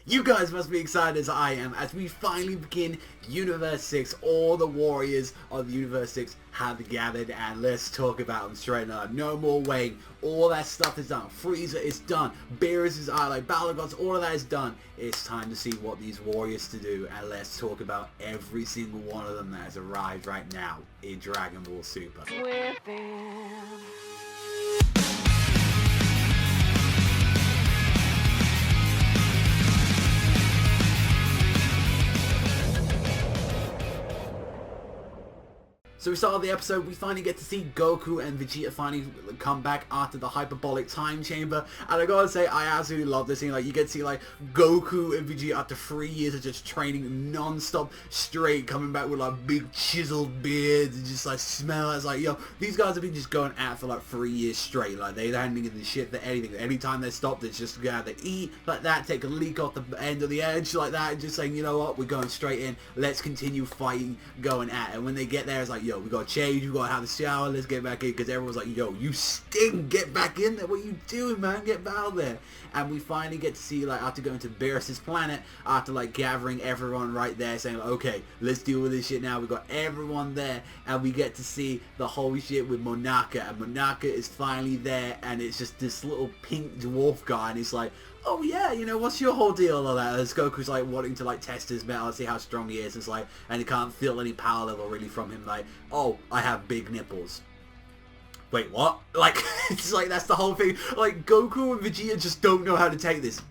You guys must be excited as I am as we finally begin Universe 6. All the warriors of Universe 6 have gathered and let's talk about them straight up. No more waiting. All that stuff is done. Frieza is done. Beerus is out. Like Battle Gods, all of that is done. It's time to see what these warriors to do and let's talk about every single one of them that has arrived right now in Dragon Ball Super. With them. So we start the episode, we finally get to see Goku and Vegeta finally come back after the hyperbolic time chamber, and I gotta say, I absolutely love this scene. Like, you get to see, like, Goku and Vegeta after 3 years of just training non-stop straight, coming back with, like, big chiseled beards, and just, like, smell. It's like, yo, these guys have been just going out for, like, 3 years straight. Like, they hadn't given the shit for anything. Anytime they stopped, it's just go out to eat, like that, take a leak off the end of the edge, like that, and just saying, you know what, we're going straight in, let's continue fighting, going at it. And when they get there, it's like, yo, we gotta change, we gotta have a shower, let's get back in, because everyone's like, yo, you stink, get back in there, what you doing, man, get out there. And we finally get to see, like, after going to Beerus' planet, after, like, gathering everyone right there, saying, like, okay, let's deal with this shit now, we got everyone there, and we get to see the whole shit with Monaka, and Monaka is finally there, and it's just this little pink dwarf guy, and he's like, oh yeah, you know, what's your whole deal, all that? As Goku's like wanting to like test his metal, see how strong he is. It's like, and he can't feel any power level really from him. Like, oh, I have big nipples. Wait, what? Like, it's like that's the whole thing. Like, Goku and Vegeta just don't know how to take this.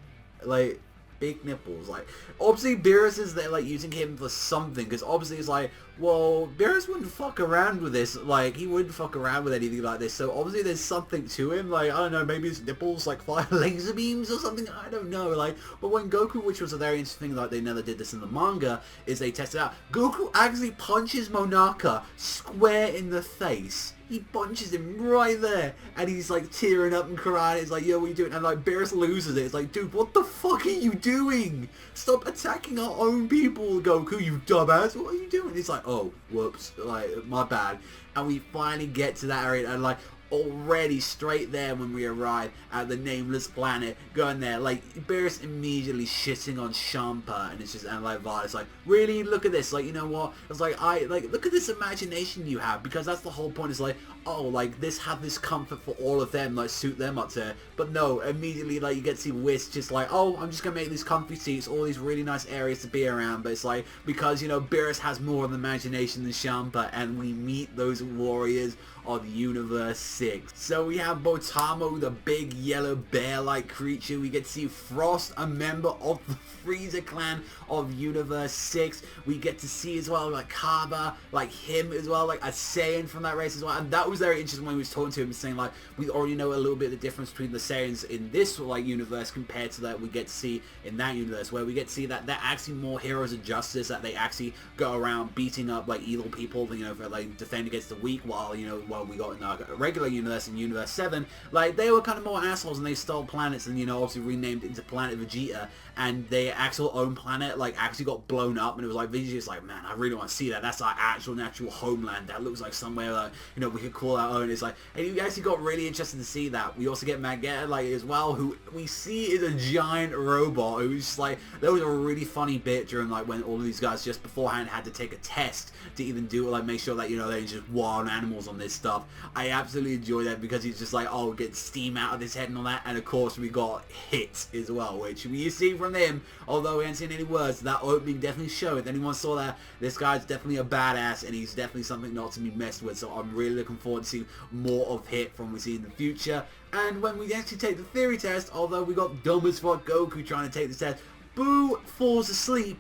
Like, big nipples. Like, obviously Beerus is there, like, using him for something, because obviously it's like, well, Beerus wouldn't fuck around with this. Like, he wouldn't fuck around with anything like this. So obviously there's something to him. Like, I don't know, maybe his nipples like fire laser beams or something. I don't know. Like, but when Goku, which was a very interesting thing, like they never did this in the manga, is they tested out. Goku actually punches Monaka square in the face. He punches him right there, and he's like tearing up and crying. It's like, yo, what are you doing? And like Beerus loses it. It's like, dude, what the fuck are you doing? Stop attacking our own people, Goku, you dumbass. What are you doing? It's like, oh, whoops, like, my bad. And we finally get to that area, and like, already straight there when we arrive at the nameless planet, going there, like Beerus immediately shitting on Champa, and it's just, and like Violet's like, really, look at this, like, you know what, it's like, look at this imagination you have, because that's the whole point. Is like, oh, like this, have this comfort for all of them, like suit them up to, but no, immediately like you get to see Whis just like, oh, I'm just gonna make these comfy seats, all these really nice areas to be around. But it's like, because, you know, Beerus has more of the imagination than Champa, and we meet those warriors of Universe 6. So we have Botamo, the big yellow bear-like creature. We get to see Frost, a member of the Frieza clan of Universe 6. We get to see as well, like, Kaba, like him as well, like a Saiyan from that race as well. And that was very interesting when we was talking to him, saying like, we already know a little bit of the difference between the Saiyans in this like universe compared to that we get to see in that universe, where we get to see that they're actually more heroes of justice, that they actually go around beating up like evil people, you know, for like defend against the weak, while, you know, we got in our regular universe, in Universe 7, like they were kind of more assholes and they stole planets, and, you know, obviously renamed it into Planet Vegeta, and their actual own planet like actually got blown up, and it was like Vegeta's like, man, I really want to see that. That's our actual natural homeland. That looks like somewhere like, you know, we could call our own. It's like, and you actually got really interested to see that. We also get Magetta like as well, who we see is a giant robot who's just like, there was a really funny bit during like when all of these guys just beforehand had to take a test to even do it, like make sure that, you know, they're just wild animals on this stuff. I absolutely enjoy that, because he's just like, oh, get steam out of his head and all that. And of course we got Hit as well, which we see from him, although we haven't seen any words, that opening definitely showed. If anyone saw that, this guy's definitely a badass, and he's definitely something not to be messed with. So I'm really looking forward to seeing more of Hit from we see in the future. And when we actually take the theory test, although we got dumb as fuck Goku trying to take the test, Boo falls asleep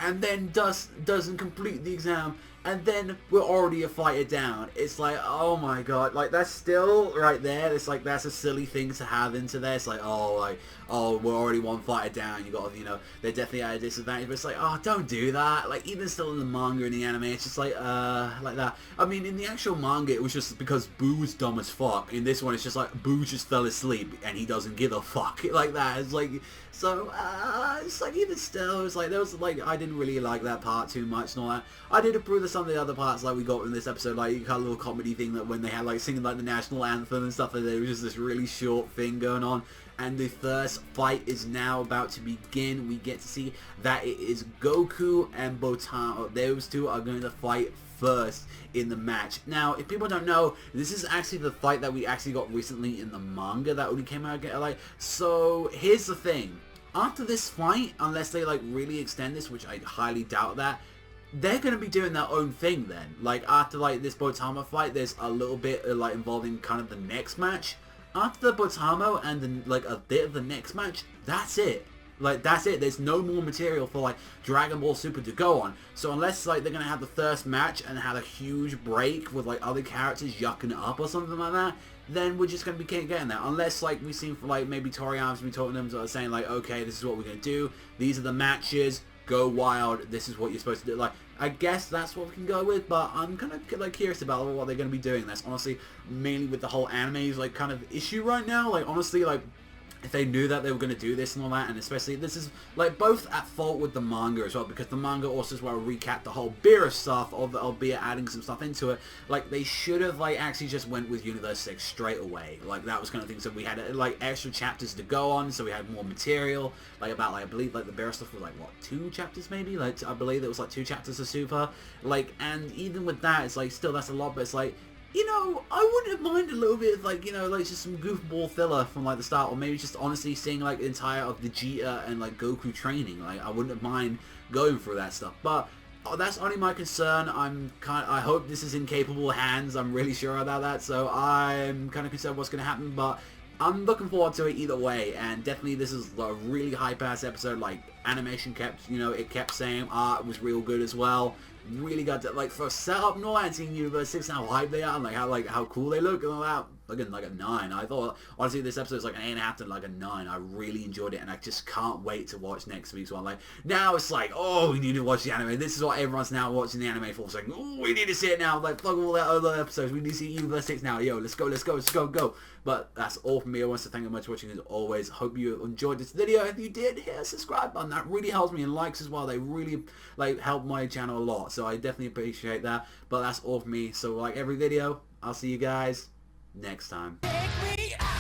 and then doesn't complete the exam, and then we're already a fighter down. It's like, oh my god, like that's still right there. It's like, that's a silly thing to have into there. It's like, oh, we're already one fighter down. You got, you know, they're definitely at a disadvantage. But it's like, oh, don't do that. Like, even still in the manga and the anime, it's just like that. I mean, in the actual manga, it was just because Boo was dumb as fuck. In this one, it's just like Boo just fell asleep and he doesn't give a fuck like that. It's like, so it's like, even still, it's like, there was like, I didn't really like that part too much and all that. I did approve of some of the other parts like we got in this episode, like you got a little comedy thing that when they had like singing like the national anthem and stuff, and there was just this really short thing going on. and the first fight is now about to begin. We get to see that it is Goku and Botamo. Those two are going to fight first in the match. Now, if people don't know, this is actually the fight that we actually got recently in the manga that only came out, like, so here's the thing. After this fight, unless they like really extend this, which I highly doubt that, they're going to be doing their own thing then. Like, after like this Botamo fight, there's a little bit like involving kind of the next match. After the Botamo and then like a bit of the next match, that's it. Like, that's it. There's no more material for like Dragon Ball Super to go on. So unless like they're going to have the first match and have a huge break with like other characters yucking it up or something like that, then we're just going to be getting that. Unless like we've seen for like maybe Toriyama's been talking to them, saying like, okay, this is what we're going to do. These are the matches. Go wild. This is what you're supposed to do. Like, I guess that's what we can go with, but I'm kind of like curious about what they're going to be doing. That's honestly mainly with the whole anime's like kind of issue right now. Like, honestly, like, if they knew that they were going to do this and all that, and especially this is like both at fault with the manga as well, because the manga also as well recapped the whole Beerus stuff, albeit adding some stuff into it. Like, they should have like actually just went with Universe 6 straight away. Like, that was kind of thing. So we had like extra chapters to go on, so we had more material. Like, about like I believe like the Beerus stuff was like what, 2 chapters maybe? Like, I believe it was like 2 chapters of Super. Like, and even with that, it's like still that's a lot, but it's like, you know, I wouldn't mind a little bit of, like, you know, like, just some goofball filler from, like, the start, or maybe just honestly seeing, like, the entire of Vegeta and, like, Goku training. Like, I wouldn't mind going through that stuff, but that's only my concern. I hope this is in capable hands. I'm really sure about that, so I'm kind of concerned what's going to happen, but I'm looking forward to it either way, and definitely this is a really hype-ass episode. Like, animation kept, you know, it kept saying art was real good as well. Really got to, like, for setup and all that, seeing Universe 6 and how hype they are, and like how cool they look and all that. Again, like a 9. I thought, honestly, this episode is like an 8.5 to like a 9. I really enjoyed it, and I just can't wait to watch next week's one. Like, now it's like, oh, we need to watch the anime. This is what everyone's now watching the anime for. It's like, oh, we need to see it now. Like, fuck all that other episodes. We need to see Universe 6 now. Yo, let's go. But that's all from me. I want to thank you much for watching as always. Hope you enjoyed this video. If you did, hit a subscribe button. That really helps me, and likes as well. They really like help my channel a lot. So I definitely appreciate that. But that's all from me. So like every video, I'll see you guys next time. Take me out.